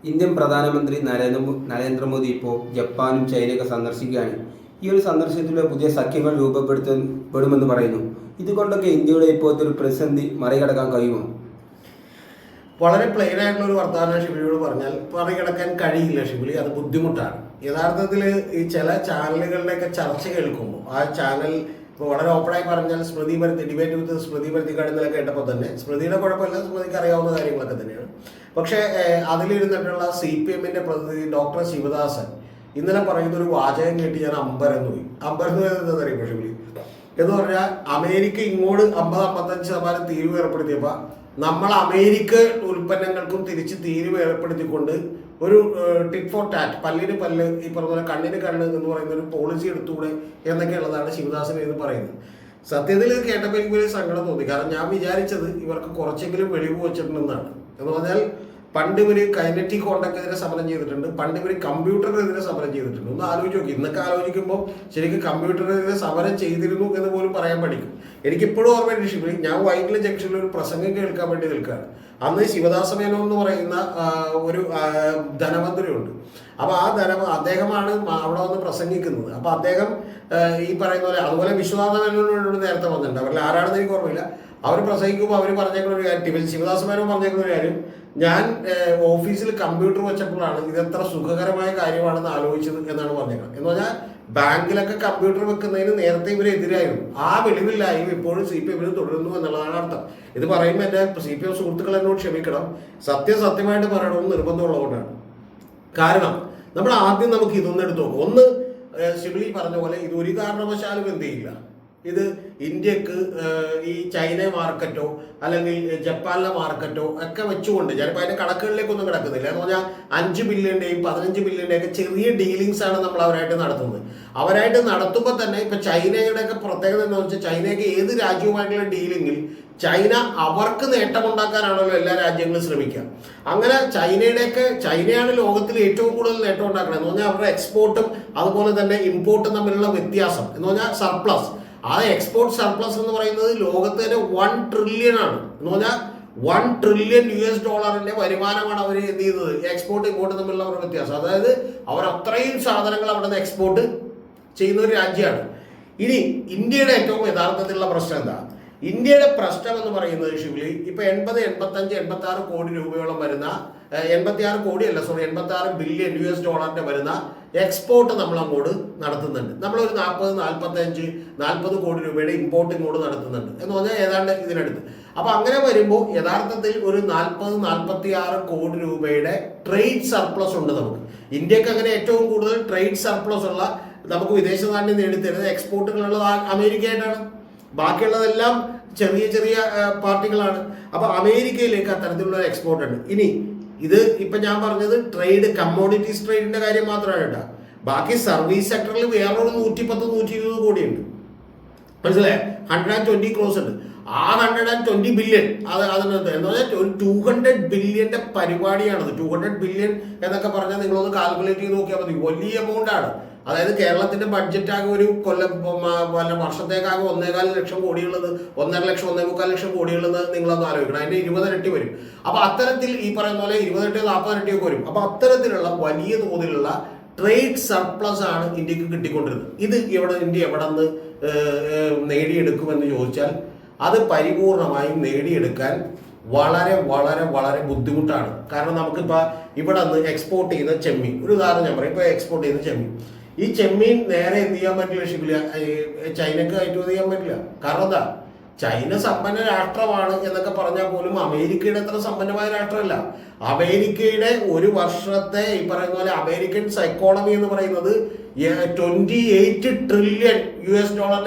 Indian പ്രധാനമന്ത്രി നരേന്ദ്രമോദി ഇപ്പോൾ ജപ്പാനും ചൈനയൊക്കെ സന്ദർശിക്കുകയാണ്. ഈ ഒരു സന്ദർശനത്തിലൂടെ പുതിയ സഖ്യങ്ങൾ രൂപപ്പെടുമെന്ന് പറയുന്നു. ഇതുകൊണ്ടൊക്കെ ഇന്ത്യയുടെ ഇപ്പോഴത്തെ ഒരു പ്രതിസന്ധി മറികടക്കാൻ കഴിയുമോ? വളരെ പ്ലെയിൻ ആയിട്ടുള്ള ഒരു വർത്തമാനം ഷിബിലിയോട് പറഞ്ഞാൽ മറികടക്കാൻ കഴിയില്ല ഷിബിലി, അത് ബുദ്ധിമുട്ടാണ്. യഥാർത്ഥത്തിൽ ഈ ചില ചാനലുകളുടെയൊക്കെ ചർച്ച കേൾക്കുമ്പോൾ ആ ചാനൽ ഇപ്പോൾ വളരെ ഓപ്പണായി പറഞ്ഞാൽ ഡിബേറ്റ് വിത്ത് സ്മൃതി പരുത്തിക്കാട് ഇന്നലെ കേട്ടപ്പോൾ തന്നെ സ്മൃതിയുടെ കുഴപ്പമില്ല, സ്മൃതിക്ക് അറിയാവുന്ന കാര്യങ്ങളൊക്കെ തന്നെയാണ്. പക്ഷേ അതിലിരുന്നിട്ടുള്ള CPM-ന്റെ പ്രതിനിധി ഡോക്ടർ ശിവദാസൻ ഇന്നലെ പറയുന്ന ഒരു വാചകം കേട്ട് ഞാൻ അമ്പരന്ന് പോയി. എന്താ അറിയുമ്പോൾ ഷിബിലി എന്ന് പറഞ്ഞാൽ അമേരിക്ക ഇങ്ങോട്ട് 50-55% തീരുവ ഏർപ്പെടുത്തിയപ്പോൾ നമ്മൾ അമേരിക്ക ഉൽപ്പന്നങ്ങൾക്കും തിരിച്ച് തീരുവ ഏർപ്പെടുത്തിക്കൊണ്ട് ഒരു ടിറ്റ് ഫോർ ടാറ്റ്, പല്ലിന് പല്ല്, ഈ പറഞ്ഞ പോലെ കണ്ണിന് കണ്ണ് എന്ന് പറയുന്ന ഒരു പോളിസി എടുത്തുകൂടെ എന്നൊക്കെയുള്ളതാണ് ശിവദാസൻ എന്ന് പറയുന്നത്. സത്യത്തിൽ ഇത് കേട്ടപ്പോൾ എനിക്ക് വലിയ സങ്കടം തോന്നി. കാരണം ഞാൻ വിചാരിച്ചത് ഇവർക്ക് കുറച്ചെങ്കിലും വെളിവ് വെച്ചിട്ടുണ്ടെന്നാണ്. എന്ന് പറഞ്ഞാൽ പണ്ട് ഇവർ കൈനറ്റിക് കോണ്ടക്റ്റിനെതിരെ സമരം ചെയ്തിട്ടുണ്ട്, പണ്ട് ഇവർ കമ്പ്യൂട്ടറിനെതിരെ സമരം ചെയ്തിട്ടുണ്ട്. ഒന്ന് ആലോചിച്ച് നോക്കി, ഇന്നൊക്കെ ആലോചിക്കുമ്പോൾ ശരിക്കും കമ്പ്യൂട്ടറിനെതിരെ സമരം ചെയ്തിരുന്നു എന്ന് പോലും പറയാൻ പഠിക്കും. എനിക്കിപ്പോഴും ഓർമ്മയുണ്ട് ഷിബിലി, ഞാൻ വൈറ്റിലെ ജംഗ്ഷനിൽ ഒരു പ്രസംഗം കേൾക്കാൻ വേണ്ടി നിൽക്കുകയാണ്. അന്ന് ശിവദാസ മേനോൻ എന്ന് പറയുന്ന ഒരു ധനമന്ത്രിയുണ്ട്. അപ്പോൾ അദ്ദേഹമാണ് അവിടെ വന്ന് പ്രസംഗിക്കുന്നത്. അപ്പോൾ അദ്ദേഹം ഈ പറയുന്ന പോലെ, അതുപോലെ വിശ്വനാഥ മേനോനോട് നേരത്തെ വന്നിട്ടുണ്ട്. അവരിൽ ആരാണെന്ന് എനിക്ക് ഓർമ്മയില്ല. അവർ പ്രസംഗിക്കുമ്പോൾ അവർ പറഞ്ഞേക്കുന്ന ഒരു കാര്യം, ശിവദാസ മേനോൻ പറഞ്ഞേക്കുന്ന ഒരു കാര്യം, ഞാൻ ഓഫീസിൽ കമ്പ്യൂട്ടർ വെച്ചപ്പോഴാണ് ഇതെത്ര സുഖകരമായ കാര്യമാണെന്ന് ആലോചിച്ചത് എന്നാണ് പറഞ്ഞേക്കുന്നത്. എന്ന് പറഞ്ഞാൽ ബാങ്കിലൊക്കെ കമ്പ്യൂട്ടർ വെക്കുന്നതിന് നേരത്തെ ഇവരെതിരായിരുന്നു. ആ വെളിവില്ലായ്മ ഇപ്പോഴും CPM തുടരുന്നു എന്നുള്ളതാണ് അർത്ഥം. ഇത് പറയുമ്പോൾ എൻ്റെ CPM സുഹൃത്തുക്കൾ എന്നോട് ക്ഷമിക്കണം, സത്യമായിട്ട് പറയണമെന്ന് നിർബന്ധമുള്ളതുകൊണ്ടാണ്. കാരണം നമുക്ക് ഇതൊന്നും എടുത്തു നോക്കും. ഒന്ന്, ഷിബിലി പറഞ്ഞ പോലെ ഇത് ഒരു കാരണവശാലും എന്ത് ചെയ്യില്ല, ഇത് ഇന്ത്യക്ക് ഈ ചൈന മാർക്കറ്റോ അല്ലെങ്കിൽ ജപ്പാനിലെ മാർക്കറ്റോ ഒക്കെ വെച്ചുകൊണ്ട് ചിലപ്പോൾ അതിൻ്റെ കണക്കുകളിലേക്കൊന്നും കിടക്കുന്നില്ല. എന്ന് പറഞ്ഞാൽ 5 ബില്യൻ്റെയും 15 ബില്യൻ്റെയും ഒക്കെ ചെറിയ ഡീലിങ്സ് ആണ് നമ്മൾ അവരായിട്ട് നടത്തുന്നത്. അവരായിട്ട് നടത്തുമ്പോൾ തന്നെ ഇപ്പം ചൈനയുടെയൊക്കെ പ്രത്യേകത എന്താണെന്ന് വെച്ചാൽ, ചൈനയൊക്കെ ഏത് രാജ്യവുമായിട്ടുള്ള ഡീലിങ്ങിൽ ചൈന അവർക്ക് നേട്ടമുണ്ടാക്കാനാണല്ലോ എല്ലാ രാജ്യങ്ങളും ശ്രമിക്കുക. അങ്ങനെ ചൈനയാണ് ലോകത്തിൽ ഏറ്റവും കൂടുതൽ നേട്ടം ഉണ്ടാക്കുന്നത്. എന്ന് പറഞ്ഞാൽ അവരുടെ എക്സ്പോർട്ടും അതുപോലെ തന്നെ ഇമ്പോർട്ടും തമ്മിലുള്ള വ്യത്യാസം എന്ന് പറഞ്ഞാൽ സർപ്ലസ്. ആ എക്സ്പോർട്ട് സർപ്ലസ് എന്ന് പറയുന്നത് ലോകത്തിന് 1 ട്രില്യൺ ആണ്. എന്ന് പറഞ്ഞാൽ $1 ട്രില്യൺ വരുമാനമാണ് അവർ എന്ത് ചെയ്യുന്നത്, എക്സ്പോർട്ട് ഇമ്പോർട്ട് തമ്മിലുള്ള അവരുടെ വ്യത്യാസം. അതായത് അവർ അത്രയും സാധനങ്ങൾ അവിടെ നിന്ന് എക്സ്പോർട്ട് ചെയ്യുന്ന ഒരു രാജ്യമാണ്. ഇനി ഇന്ത്യയുടെ ഏറ്റവും യഥാർത്ഥത്തിലുള്ള പ്രശ്നം എന്താ? ഇന്ത്യയുടെ പ്രശ്നം എന്ന് പറയുന്നത് ഷിബിലി, ഇപ്പൊ 86 കോടി രൂപയോളം വരുന്ന 86 ബില്യൺ വരുന്ന എക്സ്പോർട്ട് നമ്മൾ അങ്ങോട്ട് നടത്തുന്നുണ്ട്. നമ്മളൊരു 40 കോടി രൂപയുടെ ഇമ്പോർട്ട് ഇങ്ങോട്ട് നടത്തുന്നുണ്ട് എന്ന് പറഞ്ഞാൽ ഏതാണ്ട് ഇതിനടുത്ത്. അപ്പൊ അങ്ങനെ വരുമ്പോൾ യഥാർത്ഥത്തിൽ ഒരു 46 കോടി രൂപയുടെ ട്രേഡ് സർപ്ലസ് ഉണ്ട് നമുക്ക്. ഇന്ത്യക്ക് അങ്ങനെ ഏറ്റവും കൂടുതൽ ട്രേഡ് സർപ്ലസ് ഉള്ള, നമുക്ക് വിദേശ നാണ്യം നേടിത്തരുന്നത് എക്സ്പോർട്ടുകളുള്ളത് അമേരിക്കയായിട്ടാണ്. ബാക്കിയുള്ളതെല്ലാം ചെറിയ പാർട്ടികളാണ്. അപ്പൊ അമേരിക്കയിലേക്ക് അത്തരത്തിലുള്ള എക്സ്പോർട്ട് ഉണ്ട്. ഇനി ഇത് ഇപ്പൊ ഞാൻ പറഞ്ഞത് ട്രേഡ്, കമ്മോഡിറ്റീസ് ട്രേഡിന്റെ കാര്യം മാത്രമാണ് കേട്ടോ. ബാക്കി സർവീസ് സെക്ടറിൽ വേറൊരു 110-120 കോടിയുണ്ട്. മനസ്സിലായേ? 120 ക്രോസ് ഉണ്ട്. ആ 120 ബില്യൺ അതിനകത്ത് എന്ന് പറഞ്ഞാൽ ഒരു 200 ബില്യന്റെ പരിപാടിയാണത്. 200 ബില്യൺ എന്നൊക്കെ പറഞ്ഞാൽ നിങ്ങളൊന്ന് കാൽക്കുലേറ്റ് ചെയ്ത് നോക്കിയാൽ മതി. വലിയ എമൗണ്ട് ആണ്. അതായത് കേരളത്തിന്റെ ബഡ്ജറ്റ് ആകെ ഒരു വർഷത്തേക്കാകെ 1.25 ലക്ഷം കോടിയുള്ളത്, 1.5 ലക്ഷം 1.25 ലക്ഷം കോടിയുള്ളത് നിങ്ങളൊന്ന് ആലോചിക്കണം. അതിന്റെ 20 ഇരട്ടി വരും. അപ്പൊ അത്തരത്തിൽ ഈ പറയുന്ന പോലെ 20-40 ഇരട്ടിയൊക്കെ വരും. അപ്പൊ അത്തരത്തിലുള്ള വലിയ തോതിലുള്ള ട്രേഡ് സർപ്ലസ് ആണ് ഇന്ത്യക്ക് കിട്ടിക്കൊണ്ടിരുന്നത്. ഇത് ഇന്ത്യ എവിടെ നിന്ന് നേടിയെടുക്കുമെന്ന് ചോദിച്ചാൽ അത് പരിപൂർണമായും നേടിയെടുക്കാൻ വളരെ വളരെ വളരെ ബുദ്ധിമുട്ടാണ്. കാരണം നമുക്കിപ്പോൾ ഇവിടെ നിന്ന് എക്സ്പോർട്ട് ചെയ്യുന്ന ചെമ്മീൻ, ഒരു ഉദാഹരണം ഞാൻ പറയും, ഇപ്പോൾ എക്സ്പോർട്ട് ചെയ്യുന്ന ചെമ്മീൻ, ഈ ചെമ്മീൻ നേരെ എന്ത് ചെയ്യാൻ പറ്റില്ല ഷിബില, ചൈനക്ക് കയറ്റുമതി ചെയ്യാൻ പറ്റില്ല. കാരണം എന്താ, ചൈന സമ്പന്ന രാഷ്ട്രമാണ് എന്നൊക്കെ പറഞ്ഞാൽ പോലും അമേരിക്കയുടെ അത്ര സമ്പന്നമായ രാഷ്ട്രമല്ല. അമേരിക്കയുടെ ഒരു വർഷത്തെ ഈ പറയുന്ന പോലെ അമേരിക്കൻ എക്കോണമി എന്ന് പറയുന്നത് $28 ട്രില്യൺ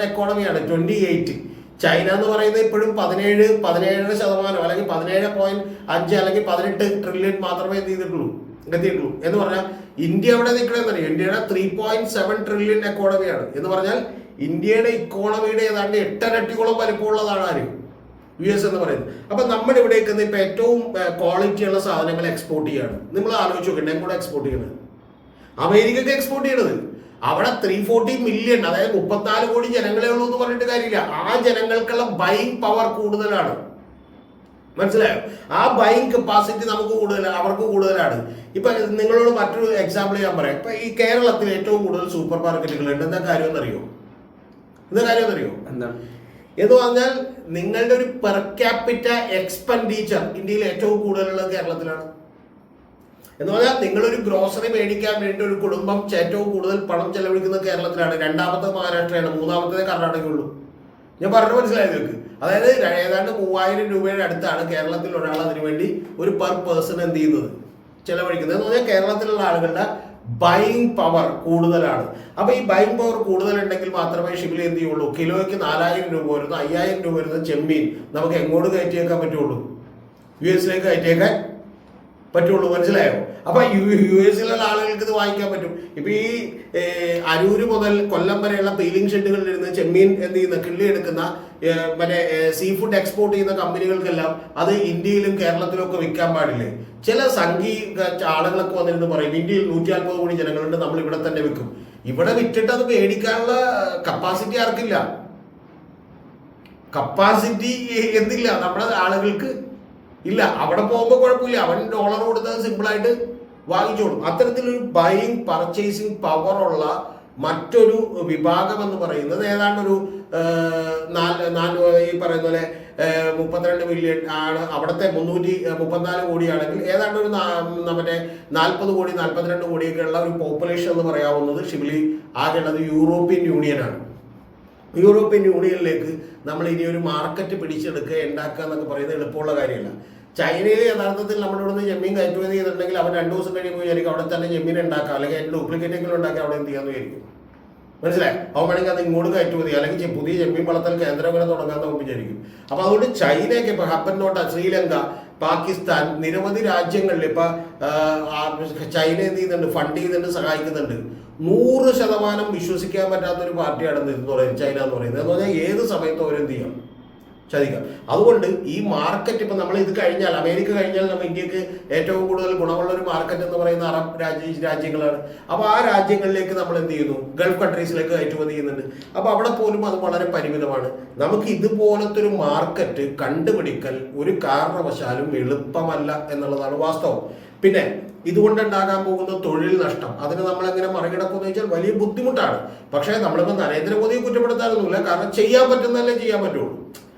എക്കോണമിയാണ്. 28. ചൈന എന്ന് പറയുന്നത് ഇപ്പോഴും 17% അല്ലെങ്കിൽ 17.5 അല്ലെങ്കിൽ 18 ട്രില്യൺ മാത്രമേ എത്തിയിട്ടുള്ളൂ എന്ന് പറഞ്ഞാൽ ഇന്ത്യ എവിടെ നിൽക്കണമെന്ന് അറിയാം. ഇന്ത്യയുടെ 3.7 ട്രില്യൺ എക്കോണമിയാണ്. എന്ന് പറഞ്ഞാൽ ഇന്ത്യയുടെ ഇക്കോണമിയുടെ ഏതാണ്ട് 8 ഇരട്ടിയോളം വലിപ്പമുള്ളതാണ് ആരും US എന്ന് പറയുന്നത്. അപ്പൊ നമ്മുടെ ഇവിടേക്ക് ഇപ്പൊ ഏറ്റവും ക്വാളിറ്റിയുള്ള സാധനങ്ങൾ എക്സ്പോർട്ട് ചെയ്യാണ്. നിങ്ങൾ ആലോചിച്ച് നോക്കണ്ടേ, കൂടെ എക്സ്പോർട്ട് ചെയ്യണത് അമേരിക്കക്ക് എക്സ്പോർട്ട് ചെയ്യണത്. അവിടെ 340 മില്യൺ, അതായത് 34 കോടി ജനങ്ങളെ ഉള്ളൂ എന്ന് പറഞ്ഞിട്ട് കാര്യമില്ല. ആ ജനങ്ങൾക്കുള്ള ബൈങ് പവർ കൂടുതലാണ്. മനസ്സിലായോ? ആ ബൈങ് കപ്പാസിറ്റി നമുക്ക് കൂടുതലാണ്, അവർക്ക് കൂടുതലാണ്. ഇപ്പൊ നിങ്ങളോട് മറ്റൊരു എക്സാമ്പിൾ ഞാൻ പറയാം. ഇപ്പൊ ഈ കേരളത്തിൽ ഏറ്റവും കൂടുതൽ സൂപ്പർ മാർക്കറ്റുകളുണ്ട്. എന്താ കാര്യം എന്നറിയോ? എന്താണ് എന്ന് പറഞ്ഞാൽ നിങ്ങളുടെ ഒരു പെർ ക്യാപിറ്റ എക്സ്പെൻഡിച്ചർ ഇന്ത്യയിൽ ഏറ്റവും കൂടുതലുള്ളത് കേരളത്തിലാണ്. എന്ന് പറഞ്ഞാൽ നിങ്ങളൊരു ഗ്രോസറി മേടിക്കാൻ വേണ്ടി ഒരു കുടുംബം ഏറ്റവും കൂടുതൽ പണം ചെലവഴിക്കുന്നത് കേരളത്തിലാണ്. രണ്ടാമത്തെ മഹാരാഷ്ട്രയാണ്, മൂന്നാമത്തതേ കർണാടകയുള്ളൂ. ഞാൻ പറഞ്ഞു മനസ്സിലായത് നിങ്ങൾക്ക്? അതായത് ഏതാണ്ട് 3000 രൂപയുടെ അടുത്താണ് കേരളത്തിൽ ഒരാൾ അതിനു വേണ്ടി ഒരു പെർ പേഴ്സൺ എന്ത് ചെയ്യുന്നത്, ചെലവഴിക്കുന്നത്. എന്ന് പറഞ്ഞാൽ കേരളത്തിലുള്ള ആളുകളുടെ ബൈങ് പവർ കൂടുതലാണ്. അപ്പൊ ഈ ബൈങ് പവർ കൂടുതലുണ്ടെങ്കിൽ മാത്രമേ ഷിബിലി എന്ത് ചെയ്യുള്ളൂ, കിലോയ്ക്ക് 4000 രൂപ വരുന്ന 5000 രൂപ വരുന്ന ചെമ്മീൻ നമുക്ക് എങ്ങോട്ട് കയറ്റിയേക്കാൻ പറ്റുള്ളൂ, US കയറ്റിയേക്കാൻ പറ്റുള്ളൂ. മനസ്സിലായോ? അപ്പൊ US ആളുകൾക്ക് ഇത് വാങ്ങിക്കാൻ പറ്റും. ഇപ്പൊ ഈ അരൂര് മുതൽ കൊല്ലം വരെയുള്ള പീലിംഗ് ഷെഡുകളിൽ ഇരുന്ന് ചെമ്മീൻ എന്ത് ചെയ്യുന്ന കിള്ളി എടുക്കുന്ന മറ്റേ സീ ഫുഡ് എക്സ്പോർട്ട് ചെയ്യുന്ന കമ്പനികൾക്കെല്ലാം അത് ഇന്ത്യയിലും കേരളത്തിലും ഒക്കെ വിൽക്കാൻ പാടില്ലേ? ചില സംഘീയ ആളുകളൊക്കെ വന്നിരുന്ന് പറയും ഇന്ത്യയിൽ 150 കോടി ജനങ്ങളുണ്ട്, നമ്മൾ ഇവിടെ തന്നെ വിൽക്കും. ഇവിടെ വിറ്റിട്ട് അത് മേടിക്കാനുള്ള കപ്പാസിറ്റി ആർക്കില്ല, കപ്പാസിറ്റി എന്തില്ല നമ്മുടെ ആളുകൾക്ക് ഇല്ല. അവിടെ പോകുമ്പോൾ കുഴപ്പമില്ല, അവൻ ഡോളർ കൊടുത്തത് സിമ്പിളായിട്ട് വാങ്ങിച്ചോളും. അത്തരത്തിലൊരു ബൈയിങ് പർച്ചേസിങ് പവറുള്ള മറ്റൊരു വിഭാഗം എന്ന് പറയുന്നത് ഏതാണ്ട് ഒരു ഈ പറയുന്ന പോലെ 32 മില്യൺ ആണ്. അവിടുത്തെ 334 കോടിയാണെങ്കിൽ ഏതാണ്ട് ഒരു മറ്റേ 40 കോടി 42 കോടിയൊക്കെ ഉള്ള ഒരു പോപ്പുലേഷൻ എന്ന് പറയാവുന്നത് ഷിബിലി ആകെയുള്ളത് യൂറോപ്യൻ യൂണിയനാണ്. യൂറോപ്യൻ യൂണിയനിലേക്ക് നമ്മൾ ഇനി ഒരു മാർക്കറ്റ് പിടിച്ചെടുക്കുക ഉണ്ടാക്കുക എന്നൊക്കെ പറയുന്നത് എളുപ്പമുള്ള കാര്യമല്ല. ചൈനയിൽ യഥാർത്ഥത്തിൽ നമ്മുടെ ഇവിടുന്ന് ചെമ്മീൻ കയറ്റുമതി ചെയ്തിട്ടുണ്ടെങ്കിൽ അവർ 2 ദിവസം കഴിയുമ്പോൾ വിചാരിക്കും അവിടെ തന്നെ ചെമ്മീൻ ഉണ്ടാക്കാം, അല്ലെങ്കിൽ അതിൻ്റെ ഡ്യൂപ്ലിക്കേറ്റെങ്കിലും ഉണ്ടാക്കി അവിടെ എന്ത് ചെയ്യാന്ന് വിചാരിക്കും. മനസ്സിലായി? അവൻ വേണമെങ്കിൽ അത് ഇങ്ങോട്ട് കയറ്റുമതി അല്ലെങ്കിൽ പുതിയ ചെമ്മീൻ വളർത്തൽ കേന്ദ്രം ഇങ്ങനെ തുടങ്ങാൻ നമുക്ക് വിചാരിക്കും. അപ്പൊ അതുകൊണ്ട് ചൈനയൊക്കെ ഇപ്പൊ ഹപ്പന്നോട്ട, ശ്രീലങ്ക, പാകിസ്ഥാൻ, നിരവധി രാജ്യങ്ങളിൽ ഇപ്പൊ ചൈന എന്ത് ചെയ്യുന്നുണ്ട്, ഫണ്ട് ചെയ്യുന്നുണ്ട്, സഹായിക്കുന്നുണ്ട്. 100% വിശ്വസിക്കാൻ പറ്റാത്തൊരു പാർട്ടിയാണ് ചൈന എന്ന് പറയുന്നത്. എന്ന് പറഞ്ഞാൽ ഏത് സമയത്തും അവരെന്ത് ചെയ്യാം, ചതിക്കാം. അതുകൊണ്ട് ഈ മാർക്കറ്റ് ഇപ്പൊ നമ്മൾ ഇത് കഴിഞ്ഞാൽ അമേരിക്ക കഴിഞ്ഞാൽ നമ്മൾ ഇന്ത്യക്ക് ഏറ്റവും കൂടുതൽ ഗുണമുള്ള ഒരു മാർക്കറ്റ് എന്ന് പറയുന്ന അറബ് രാജ്യങ്ങളാണ്. അപ്പൊ ആ രാജ്യങ്ങളിലേക്ക് നമ്മൾ എന്ത് ചെയ്യുന്നു, ഗൾഫ് കൺട്രീസിലേക്ക് കയറ്റുമതി ചെയ്യുന്നുണ്ട്. അപ്പൊ അവിടെ പോലും അത് വളരെ പരിമിതമാണ്. നമുക്ക് ഇതുപോലത്തെ ഒരു മാർക്കറ്റ് കണ്ടുപിടിക്കൽ ഒരു കാരണവശാലും എളുപ്പമല്ല എന്നുള്ളതാണ് വാസ്തവം. പിന്നെ ഇതുകൊണ്ടുണ്ടാകാൻ പോകുന്ന തൊഴിൽ നഷ്ടം, അതിന് നമ്മൾ എങ്ങനെ മറികടക്കുമെന്ന് വെച്ചാൽ വലിയ ബുദ്ധിമുട്ടാണ്. പക്ഷേ നമ്മളിപ്പോൾ നരേന്ദ്രമോദിയെ കുറ്റപ്പെടുത്താനൊന്നുമില്ല, കാരണം ചെയ്യാൻ പറ്റുന്നതല്ലേ ചെയ്യാൻ പറ്റുള്ളൂ.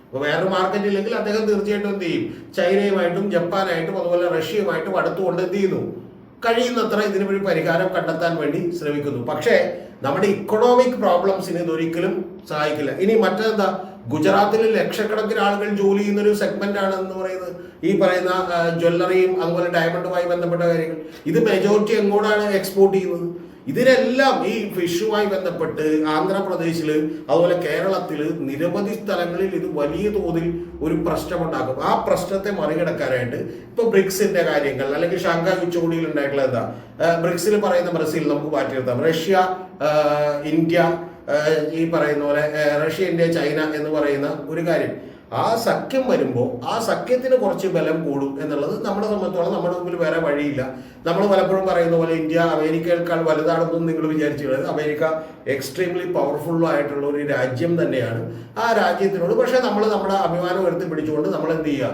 അപ്പോൾ വേറൊരു മാർക്കറ്റ് ഇല്ലെങ്കിൽ അദ്ദേഹം തീർച്ചയായിട്ടും എന്ത് ചെയ്യും, ചൈനയുമായിട്ടും ജപ്പാനായിട്ടും അതുപോലെ റഷ്യയുമായിട്ടും അടുത്തുകൊണ്ട് എന്ത് ചെയ്യുന്നു, കഴിയുന്നത്ര ഇതിന് ഒരു പരിഹാരം കണ്ടെത്താൻ വേണ്ടി ശ്രമിക്കുന്നു. പക്ഷേ നമ്മുടെ ഇക്കണോമിക് പ്രോബ്ലംസിന് ഇതൊരിക്കലും സഹായിക്കില്ല. ഇനി മറ്റെന്താ, ഗുജറാത്തിൽ ലക്ഷക്കണക്കിന് ആളുകൾ ജോലി ചെയ്യുന്ന ഒരു സെഗ്മെന്റ് ആണ് എന്ന് പറയുന്നത് ഈ പറയുന്ന ജ്വല്ലറിയും അതുപോലെ ഡയമണ്ടുമായി ബന്ധപ്പെട്ട കാര്യങ്ങൾ. ഇത് മെജോറിറ്റി എങ്ങോട്ടാണ് എക്സ്പോർട്ട് ചെയ്യുന്നത്? ഇതിനെല്ലാം ഈ ഫിഷുമായി ബന്ധപ്പെട്ട് ആന്ധ്രാപ്രദേശിൽ അതുപോലെ കേരളത്തിൽ നിരവധി സ്ഥലങ്ങളിൽ ഇത് വലിയ തോതിൽ ഒരു പ്രശ്നമുണ്ടാക്കും. ആ പ്രശ്നത്തെ മറികടക്കാനായിട്ട് ഇപ്പൊ ബ്രിക്സിന്റെ കാര്യങ്ങൾ അല്ലെങ്കിൽ ഷാങ്ഹായ് ഉച്ചകോടിയിൽ ഉണ്ടായിട്ടുള്ള എന്താ, ബ്രിക്സിൽ പറയുന്ന ബ്രസീൽ നമുക്ക് മാറ്റി നിർത്താം, റഷ്യ, ഇന്ത്യ, ഈ പറയുന്ന പോലെ റഷ്യ, ഇന്ത്യ, ചൈന എന്ന് പറയുന്ന ഒരു കാര്യം. ആ സഖ്യം വരുമ്പോൾ ആ സഖ്യത്തിന് കുറച്ച് ബലം കൂടും എന്നുള്ളത് നമ്മളെ സംബന്ധിച്ചോളം നമ്മുടെ മുമ്പിൽ വേറെ വഴിയില്ല. നമ്മൾ പലപ്പോഴും പറയുന്ന പോലെ ഇന്ത്യ അമേരിക്കയേക്കാൾ വലുതാണെന്നും നിങ്ങൾ വിചാരിച്ചിട്ടുള്ളത്, അമേരിക്ക എക്സ്ട്രീംലി പവർഫുൾ ആയിട്ടുള്ള ഒരു രാജ്യം തന്നെയാണ്. ആ രാജ്യത്തിനോട് പക്ഷേ നമ്മൾ നമ്മുടെ അഭിമാനം ഉയർത്തി പിടിച്ചുകൊണ്ട് നമ്മൾ എന്ത് ചെയ്യുക,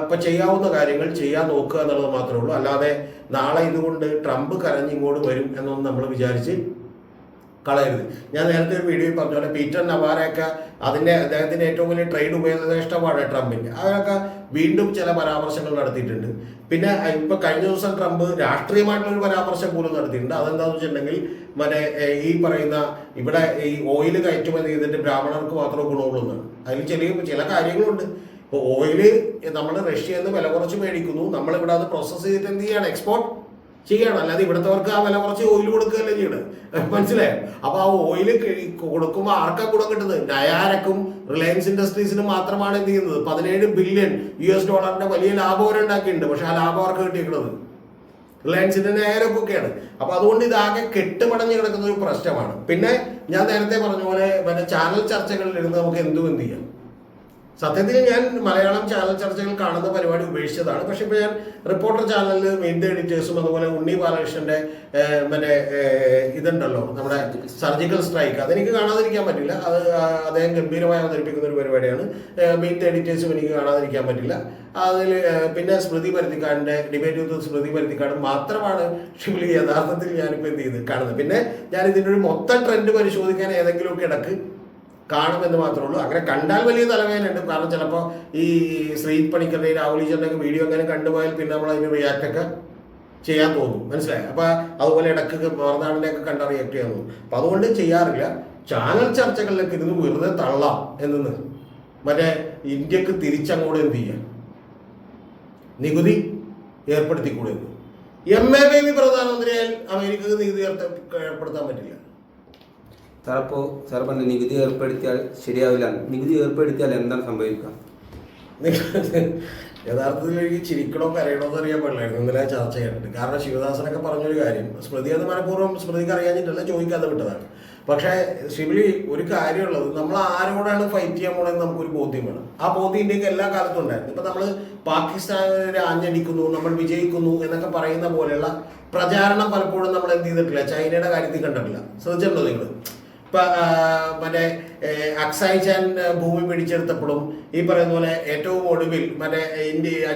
ഇപ്പം ചെയ്യാവുന്ന കാര്യങ്ങൾ ചെയ്യാൻ നോക്കുക എന്നുള്ളത് മാത്രമേ ഉള്ളൂ. അല്ലാതെ നാളെ ഇതുകൊണ്ട് ട്രംപ് കരഞ്ഞിങ്ങോട്ട് വരും എന്നൊന്നും നമ്മൾ വിചാരിച്ച് കളയരുത്. ഞാൻ നേരത്തെ ഒരു വീഡിയോയിൽ പറഞ്ഞ പോലെ പീറ്റർ നവാരയൊക്കെ അദ്ദേഹത്തിന്റെ ഏറ്റവും വലിയ ട്രേഡ് ഉപദേഷ്ടാവാണ് ട്രംപിന്റെ. അവരൊക്കെ വീണ്ടും ചില പരാമർശങ്ങൾ നടത്തിയിട്ടുണ്ട്. പിന്നെ ഇപ്പൊ കഴിഞ്ഞ ദിവസം ട്രംപ് രാഷ്ട്രീയമായിട്ടുള്ള ഒരു പരാമർശം പോലും നടത്തിയിട്ടുണ്ട്. അതെന്താണെന്ന് വെച്ചിട്ടുണ്ടെങ്കിൽ മറ്റേ ഈ പറയുന്ന ഇവിടെ ഈ ഓയിൽ കയറ്റുമതി ചെയ്തിട്ട് ബ്രാഹ്മണർക്ക് മാത്രമേ ഗുണമുള്ളൂ എന്നാണ്. അതിൽ ചില കാര്യങ്ങളുണ്ട്. ഇപ്പോൾ ഓയില് നമ്മൾ റഷ്യയിൽ നിന്ന് വില കുറച്ച് മേടിക്കുന്നു, നമ്മളിവിടെ അത് പ്രോസസ്സ് ചെയ്തിട്ട് എന്ത് ചെയ്യാണ്, എക്സ്പോർട്ട് ചെയ്യണം. അല്ലാതെ ഇവിടുത്തവർക്ക് ആ വില കുറച്ച് ഓയിൽ കൊടുക്കുകയല്ലേ ചെയ്യണം. മനസ്സിലായോ? അപ്പൊ ആ ഓയിൽ കൊടുക്കുമ്പോൾ ആർക്കാ ഗുണം കിട്ടുന്നത്? നയാരക്കും റിലയൻസ് ഇൻഡസ്ട്രീസിനും മാത്രമാണ് എന്ത് ചെയ്യുന്നത്. 17 ബില്യൺ US ഡോളറിന്റെ വലിയ ലാഭം അവരുണ്ടാക്കിയിട്ടുണ്ട്. പക്ഷെ ആ ലാഭം അവർക്ക് കിട്ടിയിരിക്കുന്നത് റിലയൻസിന്റെ നയാരക്കൊക്കെയാണ്. അപ്പൊ അതുകൊണ്ട് ഇതാകെ കെട്ടുപടഞ്ഞ് കിടക്കുന്ന ഒരു പ്രശ്നമാണ്. പിന്നെ ഞാൻ നേരത്തെ പറഞ്ഞ പോലെ ചാനൽ ചർച്ചകളിൽ ഇരുന്ന് നമുക്ക് എന്ത് ചെയ്യാം, സത്യത്തിൽ ഞാൻ മലയാളം ചാനൽ ചർച്ചകൾ കാണുന്ന പരിപാടി ഉപേക്ഷിച്ചതാണ്. പക്ഷെ ഇപ്പോൾ ഞാൻ റിപ്പോർട്ടർ ചാനലിൽ മെയിൻ എഡിറ്റേഴ്സും അതുപോലെ ഉണ്ണി ബാലകൃഷ്ണന്റെ മറ്റേ ഇതുണ്ടല്ലോ നമ്മുടെ സർജിക്കൽ സ്ട്രൈക്ക്, അതെനിക്ക് കാണാതിരിക്കാൻ പറ്റില്ല. അത് അദ്ദേഹം ഗംഭീരമായി അവതരിപ്പിക്കുന്ന ഒരു പരിപാടിയാണ്. മെയിൻ എഡിറ്റേഴ്സും എനിക്ക് കാണാതിരിക്കാൻ പറ്റില്ല. അതിൽ പിന്നെ സ്മൃതി പരുത്തിക്കാടിന്റെ ഡിബേറ്റ് വിത്ത് സ്മൃതി പരുത്തിക്കാട് മാത്രമാണ് ഷിബിലി യഥാർത്ഥത്തിൽ ഞാനിപ്പോൾ എന്ത് ചെയ്ത് കാണുന്നത്. പിന്നെ ഞാൻ ഇതിൻ്റെ ഒരു മൊത്തം ട്രെൻഡ് പരിശോധിക്കാൻ ഏതെങ്കിലുമൊക്കെ ഇടക്ക് കാണുമെന്ന് മാത്രമേ ഉള്ളൂ. അങ്ങനെ കണ്ടാൽ വലിയ തലവേദനയുണ്ട്. കാരണം ചിലപ്പോൾ ഈ ശ്രീത് പണിക്കരുടെയും രാഹുൽ ഈശ്വറിൻ്റെയൊക്കെ വീഡിയോ അങ്ങനെ കണ്ടുപോയാൽ പിന്നെ നമ്മൾ അതിന് റിയാക്ട് ഒക്കെ ചെയ്യാൻ തോന്നും. മനസ്സിലായി? അപ്പം അതുപോലെ ഇടയ്ക്ക് മോർനാടിനെയൊക്കെ കണ്ടാൽ റിയാക്ട് ചെയ്യാൻ തോന്നും. അപ്പം അതുകൊണ്ട് ചെയ്യാറില്ല. ചാനൽ ചർച്ചകളിലൊക്കെ ഇരുന്ന് വെറുതെ തള്ളാം എന്ന് മറ്റേ ഇന്ത്യക്ക് തിരിച്ചങ്ങോട്ട് എന്ത് ചെയ്യാം, നികുതി ഏർപ്പെടുത്തിക്കൂടെ. MABAB പ്രധാനമന്ത്രിയാൽ അമേരിക്കക്ക് നികുതി ഏർപ്പെടുത്താൻ പറ്റില്ല. സാറപ്പോൾ സാർ പറഞ്ഞു നികുതി ഏർപ്പെടുത്തിയാൽ ശരിയാവില്ല. നികുതി ഏർപ്പെടുത്തിയാൽ എന്താണ് സംഭവിക്കുക? യഥാർത്ഥത്തിൽ എനിക്ക് ചിരിക്കണോ കരയണോ എന്ന് അറിയാൻ പാടില്ലായിരുന്നു. ഇന്നലെ ചർച്ച ചെയ്യാനുണ്ട്. കാരണം ശിവദാസനൊക്കെ പറഞ്ഞൊരു കാര്യം സ്മൃതി അത് മനഃപൂർവ്വം സ്മൃതിക്ക് അറിയാഞ്ഞിട്ടല്ല, ചോദിക്കാതെ വിട്ടതാണ്. പക്ഷേ ശിവലി ഒരു കാര്യമുള്ളത്, നമ്മൾ ആരോടാണ് ഫൈറ്റ് ചെയ്യാൻ പോകണമെന്ന് നമുക്കൊരു ബോധ്യം വേണം. ആ ബോധ്യം ഇന്ത്യക്ക് എല്ലാ കാലത്തും ഉണ്ടായിരുന്നു. ഇപ്പം നമ്മൾ പാകിസ്ഥാനെ ആഞ്ഞടിക്കുന്നു, നമ്മൾ വിജയിക്കുന്നു എന്നൊക്കെ പറയുന്ന പോലെയുള്ള പ്രചാരണം പലപ്പോഴും നമ്മൾ എന്ത് ചെയ്തിട്ടില്ല, ചൈനയുടെ കാര്യത്തിൽ കണ്ടിട്ടില്ല. ശ്രദ്ധിച്ചിട്ടുണ്ടോ നിങ്ങൾ? ഇപ്പം മറ്റേ അക്സായ് ചാൻ ഭൂമി പിടിച്ചെടുത്തപ്പോഴും ഈ പറയുന്ന പോലെ ഏറ്റവും ഒടുവിൽ മറ്റേ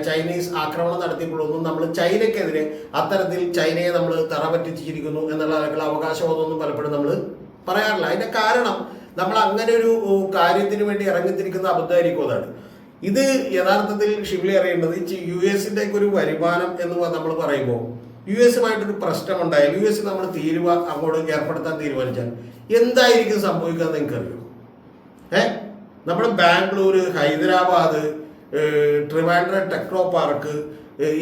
ചൈനീസ് ആക്രമണം നടത്തിയപ്പോഴൊന്നും നമ്മൾ ചൈനയ്ക്കെതിരെ അത്തരത്തിൽ ചൈനയെ നമ്മൾ തറപറ്റിച്ചിരിക്കുന്നു എന്നുള്ള അവകാശവാദമൊന്നും പലപ്പോഴും നമ്മൾ പറയാറില്ല. അതിന്റെ കാരണം നമ്മൾ അങ്ങനെ ഒരു കാര്യത്തിന് വേണ്ടി ഇറങ്ങിത്തിരിക്കുന്ന അബദ്ധമായിരിക്കും. അതാണ് ഇത് യഥാർത്ഥത്തിൽ ഷിബിലി അറിയേണ്ടത്. US-ന്റെ ഒരു വരുമാനം എന്ന് നമ്മൾ പറയുമ്പോൾ US-ഉമായിട്ടൊരു പ്രശ്നമുണ്ടായാൽ US നമ്മൾ അങ്ങോട്ട് ഏർപ്പെടുത്താൻ തീരുമാനിച്ചാൽ എന്തായിരിക്കും സംഭവിക്കുക എന്ന് നിങ്ങൾക്കറിയോ? നമ്മുടെ ബാംഗ്ലൂർ, ഹൈദരാബാദ്, ട്രിവാൻഡ്രം ടെക്നോ പാർക്ക്,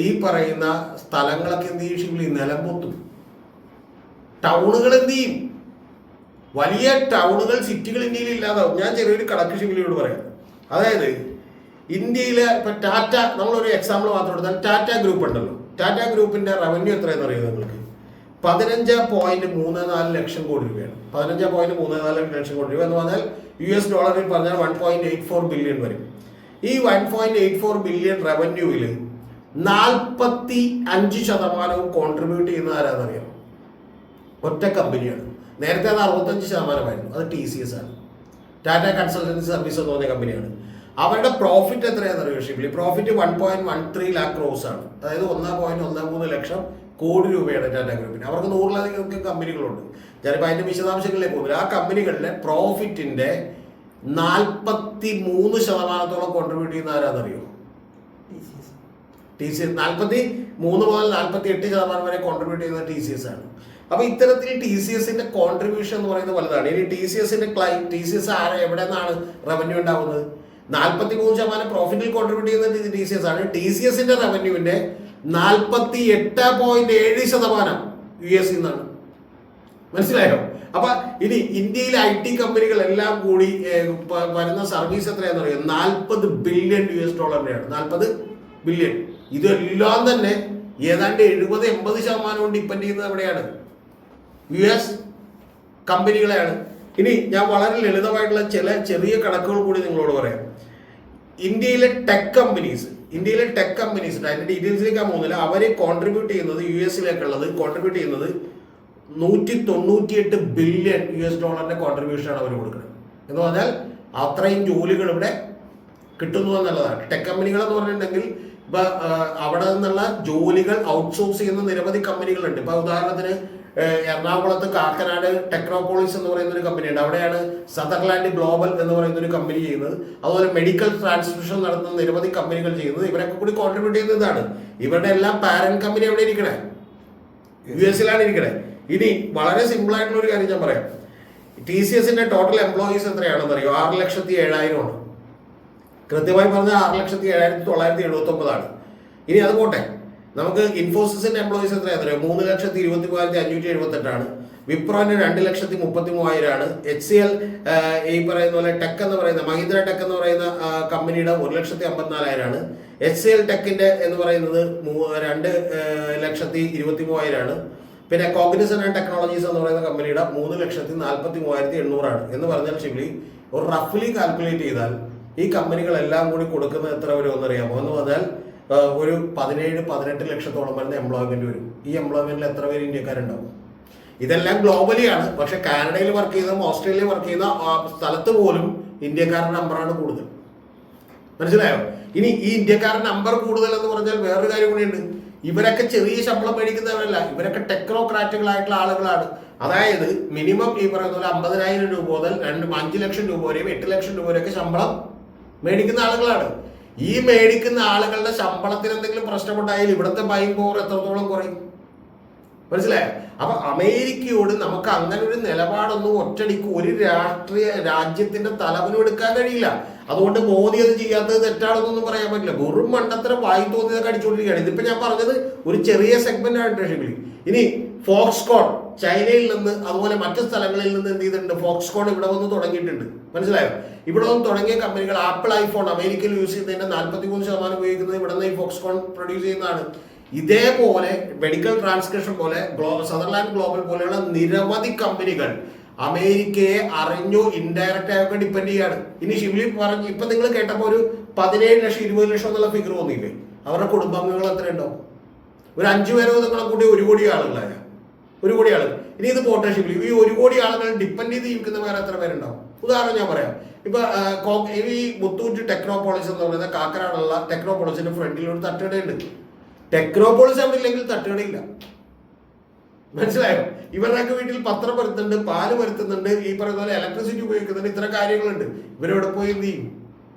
ഈ പറയുന്ന സ്ഥലങ്ങളൊക്കെ എന്ത് ചെയ്യും ഷിബിലി? നിലംപൊത്തും. ടൗണുകൾ എന്ത് ചെയ്യും? വലിയ ടൗണുകൾ, സിറ്റികൾ ഇന്ത്യയിൽ ഇല്ലാതാവും. ഞാൻ ചെറിയൊരു കണക്ക് ഷിബിലിയോട് പറയാം. അതായത് ഇന്ത്യയിലെ ഇപ്പം ടാറ്റ, നമ്മളൊരു എക്സാമ്പിൾ മാത്രം എടുത്താൽ ടാറ്റ ഗ്രൂപ്പ് ഉണ്ടല്ലോ. ടാറ്റ ഗ്രൂപ്പിന്റെ റവന്യൂ എത്രയെന്ന് അറിയുന്നത് നിങ്ങൾക്ക്? 15.34 ലക്ഷം കോടി രൂപയാണ്. 15.34 ലക്ഷം കോടി രൂപ എന്ന് പറഞ്ഞാൽ US ഡോളറിൽ പറഞ്ഞാൽ 1.84 ബില്യൺ വരും. ഈ 1.84 ബില്യൺ റവന്യൂവിൽ 45% കോൺട്രിബ്യൂട്ട് ചെയ്യുന്ന ആരാന്നറിയാം? ഒറ്റ കമ്പനിയാണ്. നേരത്തെ അത് 65%, അത് TCS ആണ്. ടാറ്റ കൺസൾട്ടൻസി സർവീസ് എന്ന് പറഞ്ഞ കമ്പനിയാണ്. അവരുടെ പ്രോഫിറ്റ് എത്രയാണെന്നറിയോ ഷിബിലി? പ്രോഫിറ്റ് 1.13 ലാക്ക് ക്രോസ് ആണ്. അതായത് 1.13 ലക്ഷം കോടി രൂപയാണ് ടാറ്റ ഗ്രൂപ്പിന്. അവർക്ക് 100-ലധികം കമ്പനികളുണ്ട്. ഞാനിപ്പോൾ അതിന്റെ വിശദാംശങ്ങളിലേക്ക് പോകുന്നില്ല. ആ കമ്പനികളിലെ പ്രോഫിറ്റിന്റെ 43% കോൺട്രിബ്യൂട്ട് ചെയ്യുന്ന ആരാന്നറിയോ? TCS. 43 മുതൽ 48% വരെ കോൺട്രിബ്യൂട്ട് ചെയ്യുന്ന TCS ആണ്. അപ്പൊ ഇത്തരത്തിൽ TCS-ന്റെ കോൺട്രിബ്യൂഷൻ എന്ന് പറയുന്നത് വലുതാണ്. ഇനി TCS എവിടെ നിന്നാണ് റവന്യൂ ഉണ്ടാവുന്നത്? 43% പ്രോഫിറ്റിൽ കോൺട്രിബ്യൂട്ട് ചെയ്യുന്നത് TCS ആണ്. TCS-ന്റെ റവന്യൂവിന്റെ 48.7% US-ൽ നിന്നാണ്. മനസ്സിലായോ? അപ്പൊ ഇനി ഇന്ത്യയിലെ IT കമ്പനികളെല്ലാം കൂടി വരുന്ന സർവീസ് എത്രയാണെന്ന് അറിയാം? 40 ബില്യൺ US ഡോളറിന്റെയാണ്. 40 ബില്യൺ. ഇതെല്ലാം തന്നെ ഏതാണ്ട് 70-80% ഡിപ്പെൻഡ് ചെയ്യുന്നത് എവിടെയാണ്? US കമ്പനികളെയാണ്. ഇനി ഞാൻ വളരെ ലളിതമായിട്ടുള്ള ചില ചെറിയ കണക്കുകൾ കൂടി നിങ്ങളോട് പറയാം. ഇന്ത്യയിലെ ടെക് കമ്പനീസ് അതിന്റെ ഡീറ്റെയിൽസിലേക്ക് പോകുന്നില്ല. അവരെ കോൺട്രിബ്യൂട്ട് ചെയ്യുന്നത് US-ലേക്കുള്ളത് കോൺട്രിബ്യൂട്ട് ചെയ്യുന്നത് 198 ബില്യൺ US ഡോളറിന്റെ കോൺട്രിബ്യൂഷനാണ് അവർ കൊടുക്കുന്നത്. എന്ന് പറഞ്ഞാൽ അത്രയും ജോലികൾ ഇവിടെ കിട്ടുന്നു എന്നുള്ളതാണ്. ടെക് കമ്പനികൾ എന്ന് പറഞ്ഞിട്ടുണ്ടെങ്കിൽ ഇപ്പൊ അവിടെ നിന്നുള്ള ജോലികൾ ഔട്ട്സോഴ്സ് ചെയ്യുന്ന നിരവധി കമ്പനികളുണ്ട്. ഇപ്പൊ ഉദാഹരണത്തിന് എറണാകുളത്ത് കാക്കനാട് ടെക്നോപോളിസ് എന്ന് പറയുന്ന ഒരു കമ്പനിയുണ്ട്. അവിടെയാണ് സദർലാൻഡ് ഗ്ലോബൽ എന്ന് പറയുന്ന ഒരു കമ്പനി ചെയ്യുന്നത്. അതുപോലെ മെഡിക്കൽ ട്രാൻസ്മിഷൻ നടത്തുന്ന നിരവധി കമ്പനികൾ ചെയ്യുന്നത്. ഇവരൊക്കെ കൂടി കോൺട്രിബ്യൂട്ട് ചെയ്യുന്നതാണ്. ഇവരുടെ എല്ലാം പാരന്റ് കമ്പനി എവിടെ ഇരിക്കണേ? US-ലാണ് ഇരിക്കണേ. ഇനി വളരെ സിമ്പിൾ ആയിട്ടുള്ള ഒരു കാര്യം ഞാൻ പറയാം. TCS-ന്റെ ടോട്ടൽ എംപ്ലോയീസ് എത്രയാണെന്ന് അറിയോ? 6,07,000 ആണ്. കൃത്യമായി പറഞ്ഞാൽ 6,07,979 ഇനി അത് പോട്ടെ, നമുക്ക് ഇൻഫോസിസിന്റെ എംപ്ലോയീസ് എത്രയാണെന്നറിയോ? 3,23,578 വിപ്രോന്റെ 2,33,000 HCL ഈ പറയുന്ന പോലെ ടെക് എന്ന് പറയുന്ന മഹീന്ദ്ര ടെക് എന്ന് പറയുന്ന കമ്പനിയുടെ 1,54,000 HCL ടെക്കിന്റെ എന്ന് പറയുന്നത് 2,23,000 പിന്നെ കോഗ്നിസന്റ് ടെക്നോളജീസ് എന്ന് പറയുന്ന കമ്പനിയുടെ 3,43,800 എന്ന് പറഞ്ഞാൽ ഷിബിലി ഒരു റഫ്ലി കാൽക്കുലേറ്റ് ചെയ്താൽ ഈ കമ്പനികളെല്ലാം കൂടി കൊടുക്കുന്നത് എത്ര വരുമെന്ന് അറിയാമോ എന്ന് പറഞ്ഞാൽ ഒരു 17-18 ലക്ഷത്തോളം വരുന്ന എംപ്ലോയ്മെന്റ് വരും. ഈ എംപ്ലോയ്മെന്റിൽ എത്ര പേര് ഇന്ത്യക്കാരുണ്ടാവും? ഇതെല്ലാം ഗ്ലോബലിയാണ്. പക്ഷെ കാനഡയിൽ വർക്ക് ചെയ്യുന്നതും ഓസ്ട്രേലിയയിൽ വർക്ക് ചെയ്യുന്ന സ്ഥലത്ത് പോലും ഇന്ത്യക്കാരുടെ നമ്പറാണ് കൂടുതൽ. മനസ്സിലായോ? ഇനി ഈ ഇന്ത്യക്കാരുടെ നമ്പർ കൂടുതൽ എന്ന് പറഞ്ഞാൽ വേറൊരു കാര്യം കൂടിയുണ്ട്. ഇവരൊക്കെ ചെറിയ ശമ്പളം മേടിക്കുന്നവരല്ല, ഇവരൊക്കെ ടെക്നോക്രാറ്റുകളായിട്ടുള്ള ആളുകളാണ്. അതായത് മിനിമം ഈ പറയുന്ന പോലെ 50,000 രൂപ മുതൽ 5 ലക്ഷം രൂപ വരെയും 8 ലക്ഷം രൂപ വരെയൊക്കെ ശമ്പളം മേടിക്കുന്ന ആളുകളാണ്. ഈ മേടിക്കുന്ന ആളുകളുടെ ശമ്പളത്തിന് എന്തെങ്കിലും പ്രശ്നമുണ്ടായാൽ ഇവിടുത്തെ ബൈങ് പവർ എത്രത്തോളം കുറയും? മനസ്സിലായോ? അപ്പൊ അമേരിക്കയോട് നമുക്ക് അങ്ങനെ ഒരു നിലപാടൊന്നും ഒറ്റടിക്ക് ഒരു രാജ്യത്തിന്റെ തലവനും എടുക്കാൻ കഴിയില്ല. അതുകൊണ്ട് മോദി അത് ചെയ്യാത്തത് തെറ്റാണെന്നൊന്നും പറയാൻ പറ്റില്ല. വെറും മണ്ടത്തരം വായി തോന്നിയതൊക്കെ അടിച്ചുകൊണ്ടിരിക്കുകയാണ്. ഇതിപ്പോ ഞാൻ പറഞ്ഞത് ഒരു ചെറിയ സെഗ്മെന്റ് ആണ് ഷിബിലി. ഇനി ഫോക്സ്കോൺ ചൈനയിൽ നിന്ന് അതുപോലെ മറ്റു സ്ഥലങ്ങളിൽ നിന്ന് എന്ത് ചെയ്തിട്ടുണ്ട്? ഫോക്സ്കോൺ ഇവിടെ വന്ന് തുടങ്ങിയിട്ടുണ്ട്. മനസ്സിലായോ? ഇവിടെ വന്ന് തുടങ്ങിയ കമ്പനികൾ ആപ്പിൾ ഐഫോൺ അമേരിക്കയിൽ യൂസ് ചെയ്യുന്നതിന്റെ 43% ഉപയോഗിക്കുന്നത് ഇവിടെ നിന്ന് ഈ ഫോക്സ്കോൺ പ്രൊഡ്യൂസ് ചെയ്യുന്നതാണ്. ഇതേപോലെ മെഡിക്കൽ ട്രാൻസ്ക്രിപ്ഷൻ പോലെ സദർലാൻഡ് ഗ്ലോബൽ പോലെയുള്ള നിരവധി കമ്പനികൾ അമേരിക്കയെ അറിഞ്ഞോ ഇൻഡയറക്റ്റ് ആയൊക്കെ ഡിപ്പെൻഡ് ചെയ്യാണ്. ഇനി ഷിബിലി പറഞ്ഞു, ഇപ്പൊ നിങ്ങൾ കേട്ടപ്പോൾ ഒരു 17 ലക്ഷം 20 ലക്ഷം എന്നുള്ള ഫിഗർ തോന്നിയില്ലേ? അവരുടെ കുടുംബാംഗങ്ങൾ എത്ര ഉണ്ടാവും? ഒരു 5 പേരോ നിങ്ങളെ കൂടി 1 കോടി ആളുകളായ 1 കോടി ആളുകൾ. ഇനി ഇത് പോട്ടെ ഷിബിലി, ഈ 1 കോടി ആളുകൾ ഡിപ്പെൻഡ് ചെയ്ത് ജീവിക്കുന്ന വേറെ എത്ര പേരുണ്ടാവും? ഉദാഹരണം ഞാൻ പറയാം. ഇപ്പൊ ഈ മുത്തൂറ്റ് ടെക്നോപോളിസ് എന്ന് പറയുന്ന കാക്കനാടുള്ള ടെക്നോപോളിസിന്റെ ഫ്രണ്ടിൽ ഒരു തട്ടുകടയുണ്ട്. ടെക്നോപോളിസ് അവിടെ ഇല്ലെങ്കിൽ തട്ടുകടയില്ല. മനസ്സിലായോ? ഇവരുടെയൊക്കെ വീട്ടിൽ പത്രം വരുത്തുന്നുണ്ട്, പാല് വരുത്തുന്നുണ്ട്, ഈ പറയുന്ന പോലെ ഇലക്ട്രിസിറ്റി ഉപയോഗിക്കുന്നുണ്ട്, ഇത്ര കാര്യങ്ങളുണ്ട്. ഇവരെവിടെ പോയി എന്ത് ചെയ്യും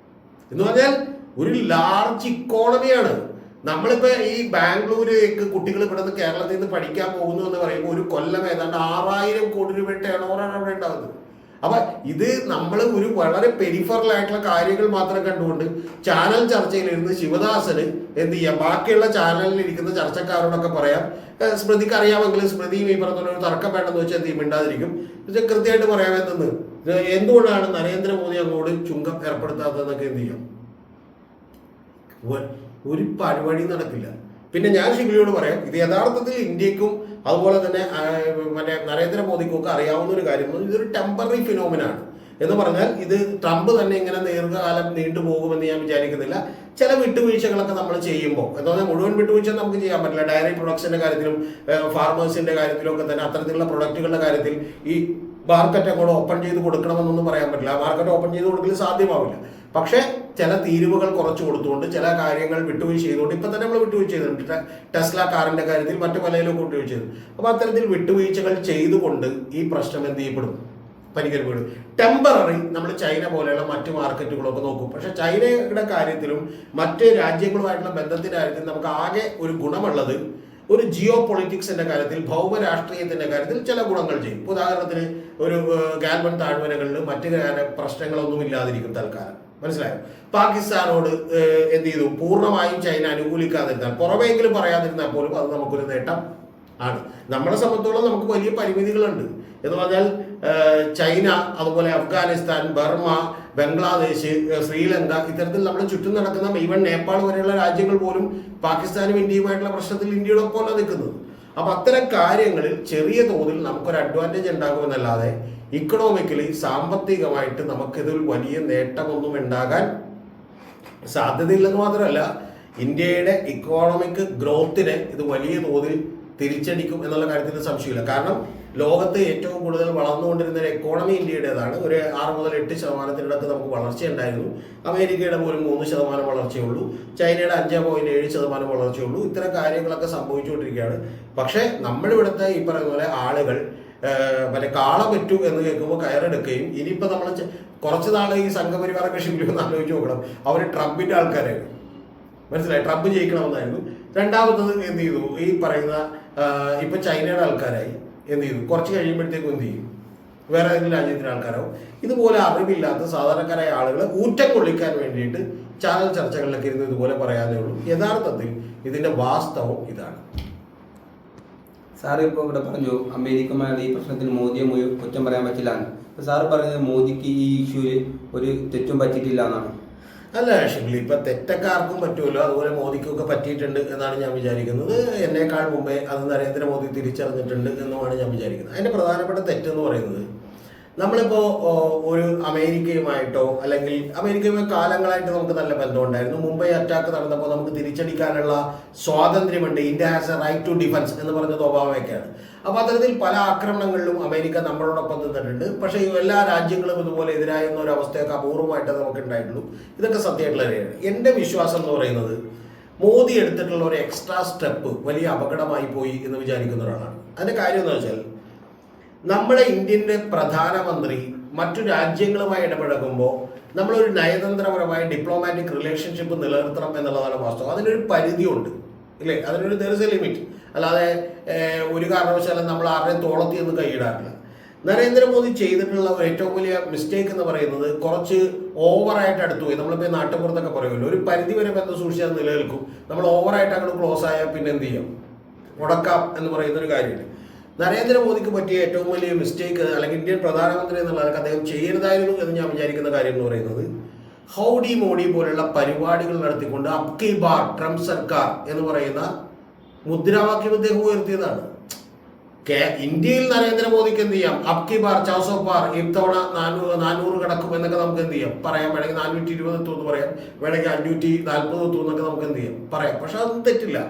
എന്ന് പറഞ്ഞാൽ ഒരു ലാർജ് ഇക്കോണമിയാണ്. നമ്മളിപ്പോ ഈ ബാംഗ്ലൂരേക്ക് കുട്ടികൾ ഇവിടെ നിന്ന് കേരളത്തിൽ നിന്ന് പഠിക്കാൻ പോകുന്നു എന്ന് പറയുമ്പോൾ ഒരു കൊല്ലം ഏതാണ്ട് 6,000 കോടി രൂപ ടേൺ ഓവറാണ് അവിടെ ഉണ്ടാകുന്നത്. അപ്പൊ ഇത് നമ്മൾ ഒരു വളരെ പെരിഫറൽ ആയിട്ടുള്ള കാര്യങ്ങൾ മാത്രം കണ്ടുകൊണ്ട് ചാനൽ ചർച്ചയിലിരുന്ന് ശിവദാസന് എന്ത് ചെയ്യാം, ബാക്കിയുള്ള ചാനലിൽ ഇരിക്കുന്ന ചർച്ചക്കാരോടൊക്കെ പറയാം, സ്മൃതിക്ക് അറിയാമെങ്കിലും സ്മൃതിയും ഈ പറഞ്ഞ ഒരു തർക്കം വേണ്ടെന്ന് വെച്ചാൽ എന്ത് ചെയ്യും, മിണ്ടാതിരിക്കും. കൃത്യമായിട്ട് പറയാമെന്ന് എന്തുകൊണ്ടാണ് നരേന്ദ്രമോദി അങ്ങോട്ട് ചുങ്കം ഏർപ്പെടുത്താത്തതെന്നൊക്കെ എന്ത് ചെയ്യാം, ഒരു പരിപാടി നടക്കില്ല. പിന്നെ ഞാൻ ഷിബിലിയോട് പറയാം, ഇത് യഥാർത്ഥത്തിൽ ഇന്ത്യക്കും അതുപോലെ തന്നെ മറ്റേ നരേന്ദ്രമോദിക്കും ഒക്കെ അറിയാവുന്ന ഒരു കാര്യം, ഇതൊരു ടെമ്പററി ഫിനോമിനാണ് എന്ന് പറഞ്ഞാൽ ഇത് ട്രംപ് തന്നെ ഇങ്ങനെ ദീർഘകാലം നീണ്ടുപോകുമെന്ന് ഞാൻ വിചാരിക്കുന്നില്ല. ചില വിട്ടുവീഴ്ചകളൊക്കെ നമ്മൾ ചെയ്യുമ്പോൾ എന്താ പറഞ്ഞാൽ മുഴുവൻ വിട്ടുവീഴ്ച നമുക്ക് ചെയ്യാൻ പറ്റില്ല. ഡയറി പ്രൊഡക്ഷന്റെ കാര്യത്തിലും ഫാർമേഴ്സിന്റെ കാര്യത്തിലും ഒക്കെ തന്നെ അത്തരത്തിലുള്ള പ്രൊഡക്റ്റുകളുടെ കാര്യത്തിൽ ഈ മാർക്കറ്റ് അങ്ങോട്ട് ഓപ്പൺ ചെയ്ത് കൊടുക്കണമെന്നൊന്നും പറയാൻ പറ്റില്ല. ആ മാർക്കറ്റ് ഓപ്പൺ ചെയ്ത് കൊടുക്കൽ സാധ്യമാവില്ല. പക്ഷേ ചില തീരുവകൾ കുറച്ച് കൊടുത്തുകൊണ്ട് ചില കാര്യങ്ങൾ വിട്ടുവീഴ്ച ചെയ്തുകൊണ്ട് ഇപ്പം തന്നെ നമ്മൾ വിട്ടുവീഴ്ച ചെയ്തിട്ടുണ്ട്. ടെസ്ല കാറിന്റെ കാര്യത്തിൽ മറ്റു പലതിലും വിട്ടുവീഴ്ച ചെയ്തു. അപ്പോൾ അത്തരത്തിൽ വിട്ടുവീഴ്ചകൾ ചെയ്തുകൊണ്ട് ഈ പ്രശ്നം എന്ത് ചെയ്യപ്പെടും, പരിഹരിക്കപ്പെടും. ടെമ്പററി നമ്മൾ ചൈന പോലെയുള്ള മറ്റു മാർക്കറ്റുകളൊക്കെ നോക്കും. പക്ഷെ ചൈനയുടെ കാര്യത്തിലും മറ്റ് രാജ്യങ്ങളുമായിട്ടുള്ള ബന്ധത്തിന്റെ കാര്യത്തിൽ നമുക്ക് ആകെ ഒരു ഗുണമുള്ളത് ഒരു ജിയോ പൊളിറ്റിക്സിന്റെ കാര്യത്തിൽ, ഭൗമരാഷ്ട്രീയത്തിന്റെ കാര്യത്തിൽ ചില ഗുണങ്ങൾ ചെയ്യും. ഉദാഹരണത്തിന് ഒരു ഗാൽവൻ താഴ്വരകളിൽ മറ്റു പ്രശ്നങ്ങളൊന്നും ഇല്ലാതിരിക്കും തൽക്കാലം. മനസ്സിലായോ? പാകിസ്ഥാനോട് എന്ത് ചെയ്തു, പൂർണ്ണമായും ചൈന അനുകൂലിക്കാതിരുന്നാൽ, പുറമെങ്കിലും പറയാതിരുന്നാൽ പോലും അത് നമുക്കൊരു നേട്ടം ആണ്. നമ്മളെ സംബന്ധിച്ചോളം നമുക്ക് വലിയ പരിമിതികളുണ്ട് എന്ന് പറഞ്ഞാൽ ചൈന, അതുപോലെ അഫ്ഗാനിസ്ഥാൻ, ബർമ, ബംഗ്ലാദേശ്, ശ്രീലങ്ക, ഇത്തരത്തിൽ നമ്മൾ ചുറ്റും നടക്കുന്ന ഈവൻ നേപ്പാൾ വരെയുള്ള രാജ്യങ്ങൾ പോലും പാകിസ്ഥാനും ഇന്ത്യയുമായിട്ടുള്ള പ്രശ്നത്തിൽ ഇന്ത്യയോടൊപ്പമല്ല നിൽക്കുന്നത്. അപ്പൊ അത്തരം കാര്യങ്ങളിൽ ചെറിയ തോതിൽ നമുക്കൊരു അഡ്വാൻറ്റേജ് ഉണ്ടാകുമെന്നല്ലാതെ ഇക്കണോമിക്കലി സാമ്പത്തികമായിട്ട് നമുക്കിതിൽ വലിയ നേട്ടമൊന്നും ഉണ്ടാകാൻ സാധ്യതയില്ലെന്ന് മാത്രമല്ല, ഇന്ത്യയുടെ ഇക്കോണമിക് ഗ്രോത്തിനെ ഇത് വലിയ തോതിൽ തിരിച്ചടിക്കും എന്നുള്ള കാര്യത്തിൽ സംശയമില്ല. കാരണം ലോകത്ത് ഏറ്റവും കൂടുതൽ വളർന്നുകൊണ്ടിരുന്ന ഒരു എക്കോണമി ഇന്ത്യയുടേതാണ്. ഒരു 6 മുതൽ 8% നമുക്ക് വളർച്ചയുണ്ടായിരുന്നു. അമേരിക്കയുടെ പോലും 3% വളർച്ചയുള്ളൂ. ചൈനയുടെ 5.7% വളർച്ചയുള്ളൂ. ഇത്തരം കാര്യങ്ങളൊക്കെ സംഭവിച്ചുകൊണ്ടിരിക്കുകയാണ്. പക്ഷേ നമ്മളിവിടുത്തെ ഈ പറയുന്ന പോലെ ആളുകൾ മറ്റേ കാള പറ്റൂ എന്ന് കേൾക്കുമ്പോൾ കയറെടുക്കുകയും, ഇനിയിപ്പോൾ നമ്മൾ കുറച്ച് നാൾ ഈ സംഘപരിവാര കൃഷിയിലൊന്ന് ആലോചിച്ച് നോക്കണം, അവർ ട്രംപിന്റെ ആൾക്കാരായിരുന്നു. മനസ്സിലായി? ട്രംപ് ജയിക്കണമെന്നായിരുന്നു. രണ്ടാമത്തത് എന്ത് ചെയ്തു, ഈ പറയുന്ന ഇപ്പൊ ചൈനയുടെ ആൾക്കാരായി. എന്ത് ചെയ്തു, കുറച്ച് കഴിയുമ്പോഴത്തേക്കും എന്ത് ചെയ്യും, വേറെ ഏതെങ്കിലും രാജ്യത്തിൻ്റെ ആൾക്കാരാവും. ഇതുപോലെ അറിവില്ലാത്ത സാധാരണക്കാരായ ആളുകളെ ഊറ്റം കൊള്ളിക്കാൻ വേണ്ടിയിട്ട് ചാനൽ ചർച്ചകളിലൊക്കെ ഇരുന്ന് ഇതുപോലെ പറയാനേ ഉള്ളൂ. യഥാർത്ഥത്തിൽ ഇതിന്റെ വാസ്തവം ഇതാണ്. സാറ് ഇപ്പോൾ ഇവിടെ പറഞ്ഞു അമേരിക്കമാരുടെ ഈ പ്രശ്നത്തിൽ മോദിയെ കുറ്റം പറയാൻ പറ്റില്ല എന്ന്. സാറ് പറയുന്നത് മോദിക്ക് ഈ ഇഷ്യൂവിൽ ഒരു തെറ്റും പറ്റിയിട്ടില്ല എന്നാണ്. അല്ല ഷിബിലി, ഇപ്പൊ തെറ്റക്കാർക്കും പറ്റുമല്ലോ, അതുപോലെ മോദിക്കൊക്കെ പറ്റിയിട്ടുണ്ട് എന്നാണ് ഞാൻ വിചാരിക്കുന്നത്. എന്നേക്കാൾ മുമ്പേ അത് നരേന്ദ്രമോദി തിരിച്ചറിഞ്ഞിട്ടുണ്ട് എന്നുമാണ് ഞാൻ വിചാരിക്കുന്നത്. അതിന്റെ പ്രധാനപ്പെട്ട തെറ്റെന്ന് പറയുന്നത്, നമ്മളിപ്പോൾ ഒരു അമേരിക്കയുമായിട്ടോ അല്ലെങ്കിൽ അമേരിക്കയുമായി കാലങ്ങളായിട്ട് നമുക്ക് നല്ല ബന്ധമുണ്ടായിരുന്നു. മുംബൈ അറ്റാക്ക് നടന്നപ്പോൾ നമുക്ക് തിരിച്ചടിക്കാനുള്ള സ്വാതന്ത്ര്യമുണ്ട്, India has a right to defence എന്ന് പറഞ്ഞത് ഒബാമയൊക്കെയാണ്. അപ്പോൾ അത്തരത്തിൽ പല ആക്രമണങ്ങളിലും അമേരിക്ക നമ്മളോടൊപ്പം നിന്നിട്ടുണ്ട്. പക്ഷേ എല്ലാ രാജ്യങ്ങളും ഇതുപോലെ എതിരായിരുന്ന ഒരു അവസ്ഥയൊക്കെ അപൂർവമായിട്ട് നമുക്ക് ഉണ്ടായിട്ടുള്ളൂ. ഇതൊക്കെ സത്യമായിട്ടുള്ള കാര്യമാണ്. എൻ്റെ വിശ്വാസം എന്ന് പറയുന്നത് മോദി എടുത്തിട്ടുള്ള ഒരു എക്സ്ട്രാ സ്റ്റെപ്പ് വലിയ അപകടമായി പോയി എന്ന് വിചാരിക്കുന്ന ഒരാളാണ്. അതിൻ്റെ കാര്യം എന്ന് വെച്ചാൽ നമ്മുടെ ഇന്ത്യൻ്റെ പ്രധാനമന്ത്രി മറ്റു രാജ്യങ്ങളുമായി ഇടപഴകുമ്പോൾ നമ്മളൊരു നയതന്ത്രപരമായ ഡിപ്ലോമാറ്റിക് റിലേഷൻഷിപ്പ് നിലനിർത്തണം എന്നുള്ളതാണ് വാസ്തവം. അതിനൊരു പരിധിയുണ്ട്, ഇല്ലേ? അതിനൊരു there is a ലിമിറ്റ്. അല്ലാതെ ഒരു കാരണവശാലും നമ്മൾ ആരുടെയും തോളത്തി ഒന്നും കൈയിടാറില്ല. നരേന്ദ്രമോദി ചെയ്തിട്ടുള്ള ഏറ്റവും വലിയ മിസ്റ്റേക്ക് എന്ന് പറയുന്നത് കുറച്ച് ഓവറായിട്ട് അടുത്തു പോയി. നമ്മളിപ്പോൾ നാട്ടുപുറത്തൊക്കെ പറയുമല്ലോ, ഒരു പരിധി വരെ ബന്ധം സൂക്ഷിച്ചാൽ നിലനിൽക്കും. നമ്മൾ ഓവറായിട്ട് അങ്ങോട്ട് ക്ലോസ് ആയാൽ പിന്നെ എന്ത് ചെയ്യും, മുടക്കാം എന്ന് പറയുന്നൊരു കാര്യമില്ല. നരേന്ദ്രമോദിക്ക് പറ്റിയ ഏറ്റവും വലിയ മിസ്റ്റേക്ക്, അല്ലെങ്കിൽ ഇന്ത്യൻ പ്രധാനമന്ത്രി എന്നുള്ളതൊക്കെ അദ്ദേഹം ചെയ്യരുതായിരുന്നു എന്ന് ഞാൻ വിചാരിക്കുന്ന കാര്യം എന്ന് പറയുന്നത്, ഹൗഡി മോഡി പോലുള്ള പരിപാടികൾ നടത്തിക്കൊണ്ട് അബ് കി ബാർ ട്രംപ് സർക്കാർ എന്ന് പറയുന്ന മുദ്രാവാക്യം അദ്ദേഹം ഉയർത്തിയതാണ്. ഇന്ത്യയിൽ നരേന്ദ്രമോദിക്ക് എന്ത് ചെയ്യാം, അബ് കി ബാർ 400 പാർ, ഇത്തവണ 400 കടക്കും എന്നൊക്കെ നമുക്ക് എന്ത് ചെയ്യാം പറയാം. വേണമെങ്കിൽ 420 എത്തുമെന്ന് പറയാം, വേണമെങ്കിൽ 540 എത്തുമെന്നൊക്കെ നമുക്ക് എന്ത് ചെയ്യാം പറയാം. പക്ഷെ അതൊന്നും തെറ്റില്ല.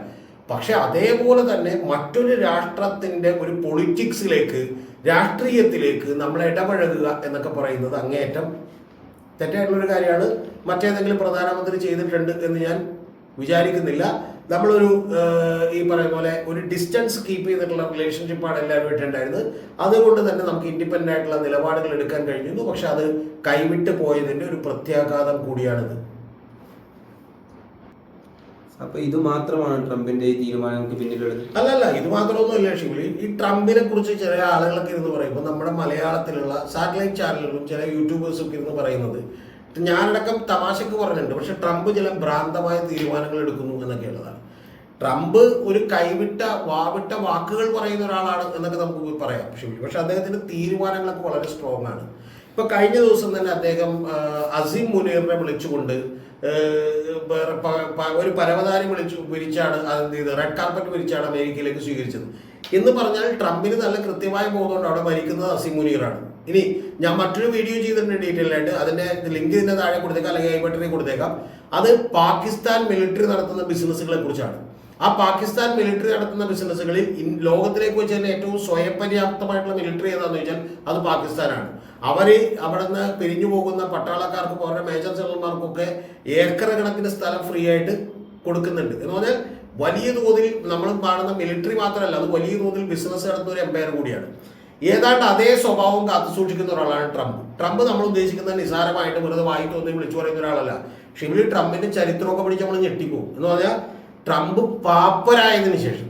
പക്ഷെ അതേപോലെ തന്നെ മറ്റൊരു രാഷ്ട്രത്തിൻ്റെ ഒരു പൊളിറ്റിക്സിലേക്ക്, രാഷ്ട്രീയത്തിലേക്ക് നമ്മൾ ഇടപഴകുക എന്നൊക്കെ പറയുന്നത് അങ്ങേയറ്റം തെറ്റായിട്ടുള്ളൊരു കാര്യമാണ്. മറ്റേതെങ്കിലും പ്രധാനമന്ത്രി ചെയ്തിട്ടുണ്ട് എന്ന് ഞാൻ വിചാരിക്കുന്നില്ല. നമ്മളൊരു ഈ പറയുന്ന പോലെ ഒരു ഡിസ്റ്റൻസ് കീപ്പ് ചെയ്തിട്ടുള്ള റിലേഷൻഷിപ്പാണ് എല്ലാവരും ഉണ്ടായിരുന്നത്. അതുകൊണ്ട് തന്നെ നമുക്ക് ഇൻഡിപെൻഡൻ്റ് ആയിട്ടുള്ള നിലപാടുകൾ എടുക്കാൻ കഴിഞ്ഞിരുന്നു. പക്ഷെ അത് കൈവിട്ട് പോയതിൻ്റെ ഒരു പ്രത്യാഘാതം കൂടിയാണിത്. അപ്പൊ ഇത് മാത്രമാണ് ട്രംപിന്റെ ഈ തീരുമാനങ്ങൾക്ക് പിന്നിലുള്ളത്? അല്ലല്ല, ഇത് മാത്രമൊന്നുമല്ല ഷിബിലി. ഈ ട്രംപിനെ കുറിച്ച് ചില ആളുകളൊക്കെ ഇരുന്ന് പറയുമ്പോൾ നമ്മുടെ മലയാളത്തിലുള്ള സാറ്റലൈറ്റ് ചാനലുകളും ചില യൂട്യൂബേഴ്സും ഒക്കെ ഇരുന്ന് പറയുന്നത്, ഞാനടക്കം തമാശക്ക് പറഞ്ഞിട്ടുണ്ട്, പക്ഷെ ട്രംപ് ചില ഭ്രാന്തമായ തീരുമാനങ്ങൾ എടുക്കുന്നു എന്നൊക്കെയുള്ളതാണ്. ട്രംപ് ഒരു കൈവിട്ട വാക്കുകൾ പറയുന്ന ഒരാളാണ് എന്നൊക്കെ നമുക്ക് പറയാം ഷിബിലി. പക്ഷെ അദ്ദേഹത്തിന്റെ തീരുമാനങ്ങളൊക്കെ വളരെ സ്ട്രോങ് ആണ്. ഇപ്പൊ കഴിഞ്ഞ ദിവസം തന്നെ അദ്ദേഹം അസീം മുനീറിനെ വിളിച്ചുകൊണ്ട് ഒരു പരവതാനി വിരിച്ചാണ് അതെന്ത് ചെയ്ത് റെഡ് കാർപ്പറ്റ് വിരിച്ചാണ് അമേരിക്കയിലേക്ക് സ്വീകരിച്ചത്. എന്ന് പറഞ്ഞാൽ ട്രംപിന് നല്ല കൃത്യമായ ബോധമുണ്ട് അവിടെ ഭരിക്കുന്നത് അസീം മുനീറാണ്. ഇനി ഞാൻ മറ്റൊരു വീഡിയോ ചെയ്തിട്ടുണ്ട് ഡീറ്റെയിൽ ആയിട്ട്, അതിന്റെ ലിങ്ക് ഇതിന്റെ താഴെ കൊടുത്തേക്കാം, അല്ലെങ്കിൽ ഐ ബട്ടണിൽ കൊടുത്തേക്കാം. അത് പാകിസ്ഥാൻ മിലിറ്ററി നടത്തുന്ന ബിസിനസ്സുകളെ കുറിച്ചാണ്. ആ പാകിസ്ഥാൻ മിലിറ്ററി നടത്തുന്ന ബിസിനസ്സുകളിൽ ലോകത്തിലേക്ക് വെച്ച് തന്നെ ഏറ്റവും സ്വയം പര്യാപ്തമായിട്ടുള്ള മിലിറ്ററി ഏതാണെന്ന് ചോദിച്ചാൽ അത് പാകിസ്ഥാനാണ്. അവർ അവിടെ നിന്ന് പിരിഞ്ഞു പോകുന്ന പട്ടാളക്കാർക്കും അവരുടെ മേജർ ജനറൽമാർക്കൊക്കെ ഏക്കർ കണക്കിന് സ്ഥലം ഫ്രീ ആയിട്ട് കൊടുക്കുന്നുണ്ട്. എന്ന് പറഞ്ഞാൽ വലിയ തോതിൽ നമ്മൾ കാണുന്ന മിലിറ്ററി മാത്രമല്ല, അത് വലിയ തോതിൽ ബിസിനസ് നടത്തുന്ന ഒരു എംപയർ കൂടിയാണ്. ഏതാണ്ട് അതേ സ്വഭാവം കാത്തു സൂക്ഷിക്കുന്ന ഒരാളാണ് ട്രംപ്. ട്രംപ് നമ്മൾ ഉദ്ദേശിക്കുന്ന നിസാരമായിട്ട് വെറുതെ വായി തോന്നി വിളിച്ചു പറയുന്ന ഒരാളല്ല. ഷിബിലി ട്രംപിന്റെ ചരിത്രമൊക്കെ പിടിച്ച് നമ്മൾ ഞെട്ടിപ്പോകും. എന്ന് പറഞ്ഞാൽ ട്രംപ് പാപ്പരായതിനു ശേഷം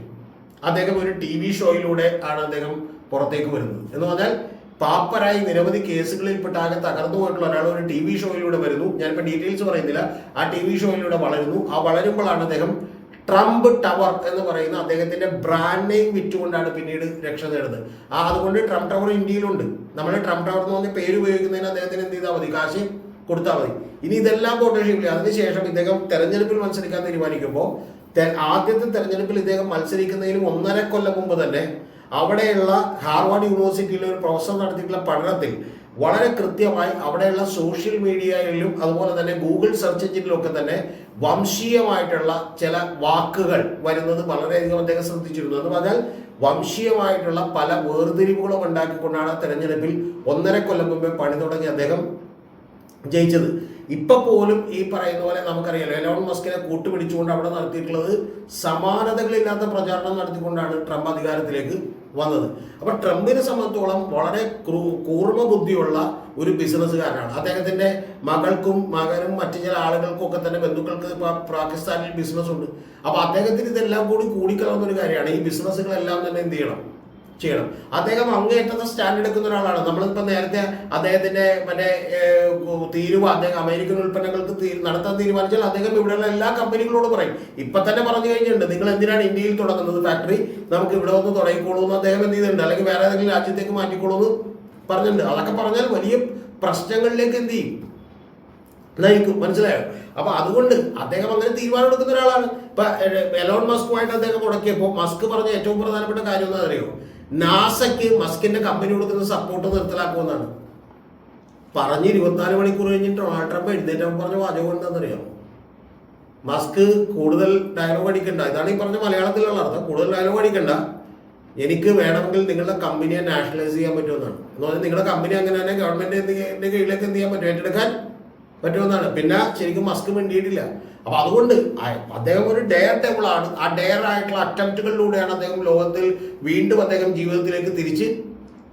അദ്ദേഹം ഒരു TV ഷോയിലൂടെ ആണ് അദ്ദേഹം പുറത്തേക്ക് വരുന്നത്. എന്ന് പറഞ്ഞാൽ പാപ്പരായി നിരവധി കേസുകളിൽപ്പെട്ട് ആകെ തകർന്നു പോയിട്ടുള്ള ഒരാൾ ഒരു TV ഷോയിലൂടെ വരുന്നു. ഞാനിപ്പോൾ ഡീറ്റെയിൽസ് പറയുന്നില്ല. ആ TV ഷോയിലൂടെ വളരുന്നു. ആ വളരുമ്പോഴാണ് അദ്ദേഹം ട്രംപ് ടവർ എന്ന് പറയുന്ന അദ്ദേഹത്തിന്റെ ബ്രാൻഡ് നെയിം വിറ്റുകൊണ്ടാണ് പിന്നീട് രക്ഷ നേടുന്നത്. അതുകൊണ്ട് ട്രംപ് ടവർ ഇന്ത്യയിലുണ്ട്. നമ്മൾ ട്രംപ് ടവർ എന്ന് പറഞ്ഞ പേര് ഉപയോഗിക്കുന്നതിന് അദ്ദേഹത്തിന് എന്ത് ചെയ്താൽ മതി, കാശ് കൊടുത്താൽ മതി. ഇനി ഇതെല്ലാം പോട്ടേഷിപ്പില്ല. അതിനുശേഷം ഇദ്ദേഹം തെരഞ്ഞെടുപ്പിൽ മത്സരിക്കാൻ തീരുമാനിക്കുമ്പോൾ ആദ്യത്തെ തെരഞ്ഞെടുപ്പിൽ ഇദ്ദേഹം മത്സരിക്കുന്നതിനും 1.5 കൊല്ലം മുമ്പ് തന്നെ അവിടെയുള്ള ഹാർവാർഡ് യൂണിവേഴ്സിറ്റിയിലെ ഒരു പ്രൊഫസർ നടത്തിയിട്ടുള്ള പഠനത്തിൽ വളരെ കൃത്യമായി അവിടെയുള്ള സോഷ്യൽ മീഡിയയിലും അതുപോലെ തന്നെ ഗൂഗിൾ സെർച്ച് എഞ്ചിനിലും ഒക്കെ തന്നെ വംശീയമായിട്ടുള്ള ചില വാക്കുകൾ വരുന്നത് വളരെയധികം അദ്ദേഹം ശ്രദ്ധിച്ചിരുന്നു. എന്ന് പറഞ്ഞാൽ വംശീയമായിട്ടുള്ള പല വേർതിരിവുകളും ഉണ്ടാക്കിക്കൊണ്ടാണ് തെരഞ്ഞെടുപ്പിൽ 1.5 കൊല്ലം മുമ്പേ പണി തുടങ്ങി അദ്ദേഹം ജയിച്ചത്. ഇപ്പൊ പോലും ഈ പറയുന്ന പോലെ നമുക്കറിയാലോ, എലോൺ മസ്കിനെ കൂട്ടുപിടിച്ചുകൊണ്ട് അവിടെ നടത്തിയിട്ടുള്ളത് സമാനതകളില്ലാത്ത പ്രചാരണം നടത്തിക്കൊണ്ടാണ് ട്രംപ് അധികാരത്തിലേക്ക് വന്നത്. അപ്പൊ ട്രംപിനെ സംബന്ധിച്ചോളം വളരെ കൂർമ്മ ബുദ്ധിയുള്ള ഒരു ബിസിനസ്സുകാരനാണ്. അദ്ദേഹത്തിന്റെ മകൾക്കും മകനും മറ്റു ചില ആളുകൾക്കും ഒക്കെ തന്നെ ബന്ധുക്കൾക്ക് പാകിസ്ഥാനിൽ ബിസിനസ് ഉണ്ട്. അപ്പൊ അദ്ദേഹത്തിന് ഇതെല്ലാം കൂടിക്കലർന്ന ഒരു കാര്യമാണ്. ഈ ബിസിനസ്സുകളെല്ലാം തന്നെ എന്ത് ചെയ്യണം, അദ്ദേഹം അങ്ങേയറ്റത്തെ സ്റ്റാൻഡ് എടുക്കുന്ന ഒരാളാണ്. നമ്മളിപ്പോൾ നേരത്തെ അദ്ദേഹത്തിന്റെ തീരുവ അദ്ദേഹം അമേരിക്കൻ ഉൽപ്പന്നങ്ങൾക്ക് നടത്താൻ തീരുമാനിച്ചാൽ അദ്ദേഹം ഇവിടെയുള്ള എല്ലാ കമ്പനികളോട് പറയും. ഇപ്പൊ തന്നെ പറഞ്ഞു കഴിഞ്ഞിട്ടുണ്ട്, നിങ്ങൾ എന്തിനാണ് ഇന്ത്യയിൽ തുടങ്ങുന്നത് ഫാക്ടറി, നമുക്ക് ഇവിടെ ഒന്ന് തുടങ്ങിക്കോളൂ എന്ന് അദ്ദേഹം എന്ത് ചെയ്തിട്ടുണ്ട്, അല്ലെങ്കിൽ വേറെ ഏതെങ്കിലും രാജ്യത്തേക്ക് മാറ്റിക്കോളൂ എന്ന് പറഞ്ഞിട്ടുണ്ട്. അതൊക്കെ പറഞ്ഞാൽ വലിയ പ്രശ്നങ്ങളിലേക്ക് എന്ത് ചെയ്യും, നയിക്കും. മനസ്സിലായോ? അപ്പൊ അതുകൊണ്ട് അദ്ദേഹം അങ്ങനെ തീരുമാനം എടുക്കുന്ന ഒരാളാണ്. ഇപ്പൊ എലോൺ മസ്കുമായിട്ട് അദ്ദേഹം മുടക്കിയപ്പോൾ മസ്ക് പറഞ്ഞ ഏറ്റവും പ്രധാനപ്പെട്ട കാര്യം എന്താ അറിയോ, നാസയ്ക്ക് മസ്കിന്റെ കമ്പനി കൊടുക്കുന്ന സപ്പോർട്ട് നിർത്തലാക്കുമെന്നാണ്. പറഞ്ഞ് 24 മണിക്കൂർ കഴിഞ്ഞിട്ട് ഡൊണാൾഡ് ട്രംപ് എഴുന്നേറ്റപ്പോൾ പറഞ്ഞ വാചകം എന്താണെന്നറിയാം? മസ്ക് കൂടുതൽ ഡയലോഗ് അടിക്കണ്ട, ഇതാണ് ഈ പറഞ്ഞ മലയാളത്തിലുള്ള അർത്ഥം. കൂടുതൽ ഡയലോഗ് അടിക്കണ്ട, എനിക്ക് വേണമെങ്കിൽ നിങ്ങളുടെ കമ്പനിയെ നാഷണലൈസ് ചെയ്യാൻ പറ്റുമെന്നാണ്. എന്ന് പറഞ്ഞാൽ നിങ്ങളുടെ കമ്പനി അങ്ങനെ തന്നെ ഗവൺമെന്റിന്റെ കീഴിലേക്ക് എന്ത് ചെയ്യാൻ പറ്റും, ഏറ്റെടുക്കാൻ പറ്റുമെന്നാണ്. പിന്നെ ശരിക്കും മസ്ക് വേണ്ടിയിട്ടില്ല. അപ്പൊ അതുകൊണ്ട് അദ്ദേഹം ഒരു ഡെയർ ടേബിൾ ആണ്. ആ ഡെയർ ആയിട്ടുള്ള അറ്റംപ്റ്റുകളിലൂടെയാണ് അദ്ദേഹം ലോകത്തിൽ വീണ്ടും അദ്ദേഹം ജീവിതത്തിലേക്ക് തിരിച്ച്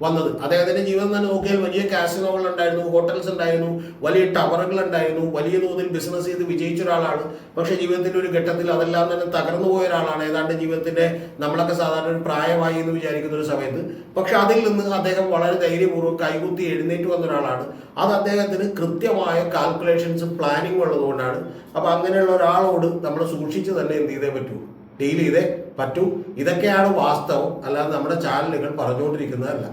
വന്നത്. അദ്ദേഹത്തിന്റെ ജീവിതം തന്നെ നോക്കിയാൽ വലിയ കാസിനോകൾ ഉണ്ടായിരുന്നു, ഹോട്ടൽസ് ഉണ്ടായിരുന്നു, വലിയ ടവറുകൾ ഉണ്ടായിരുന്നു, വലിയ തോതിൽ ബിസിനസ് ചെയ്ത് വിജയിച്ച ഒരാളാണ്. പക്ഷെ ജീവിതത്തിന്റെ ഒരു ഘട്ടത്തിൽ അതെല്ലാം തന്നെ തകർന്നു പോയ ഒരാളാണ്. ഏതാണ്ട് ജീവിതത്തിന്റെ നമ്മളൊക്കെ സാധാരണ ഒരു പ്രായമായി എന്ന് വിചാരിക്കുന്ന ഒരു സമയത്ത്. പക്ഷെ അതിൽ നിന്ന് അദ്ദേഹം വളരെ ധൈര്യപൂർവ്വം കൈകുത്തി എഴുന്നേറ്റ് വന്ന ഒരാളാണ്. അത് അദ്ദേഹത്തിന് കൃത്യമായ കാൽക്കുലേഷൻസും പ്ലാനിങ്ങും ഉള്ളതുകൊണ്ടാണ്. അപ്പൊ അങ്ങനെയുള്ള ഒരാളോട് നമ്മൾ സൂക്ഷിച്ച് തന്നെ എന്ത് ചെയ്തേ പറ്റൂ, ഡീൽ ചെയ്തേ പറ്റൂ. ഇതൊക്കെയാണ് വാസ്തവം, അല്ലാതെ നമ്മുടെ ചാനലുകൾ പറഞ്ഞുകൊണ്ടിരിക്കുന്നതല്ല.